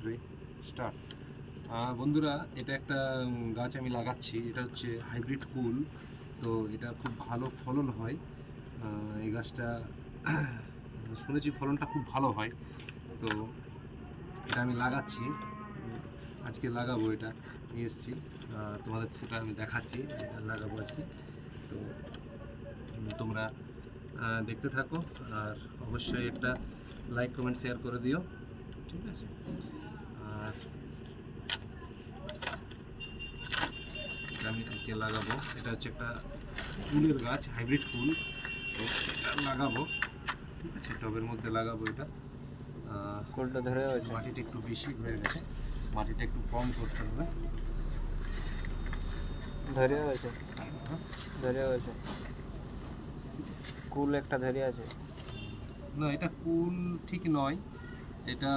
3 start. বন্ধুরা, এটা একটা গাছ আমি লাগাচ্ছি। এটা হচ্ছে হাইব্রিড কুল। তো এটা খুব ভালো ফলন হয়। এই গাছটা শুনেছি ফলনটা খুব ভালো হয়। তো এটা আমি লাগাচ্ছি, আজকে লাগাবো। এটা নিয়ে এসেছি, তোমাদের সেটা আমি দেখাচ্ছি। এটা লাগাবো আজকে। তো তোমরা দেখতে থাকো, আর অবশ্যই একটা লাইক কমেন্ট শেয়ার করে দিও, ঠিক আছে? আর এটা আমি আজকে লাগাবো। এটা হচ্ছে একটা কুলের গাছ, হাইব্রিড কুল। তো এটা লাগাবো, ঠিক আছে? টবের মধ্যে লাগাবো এটা। কুলটা ধরে আছে, মাটিটা একটু বেশি হয়ে গেছে, মাটিটা একটু কম করতে হবে। ধরে আছে, ধরে আছে। কুল একটা ধরে আছে। না, এটা কুল ঠিক নয়, এটা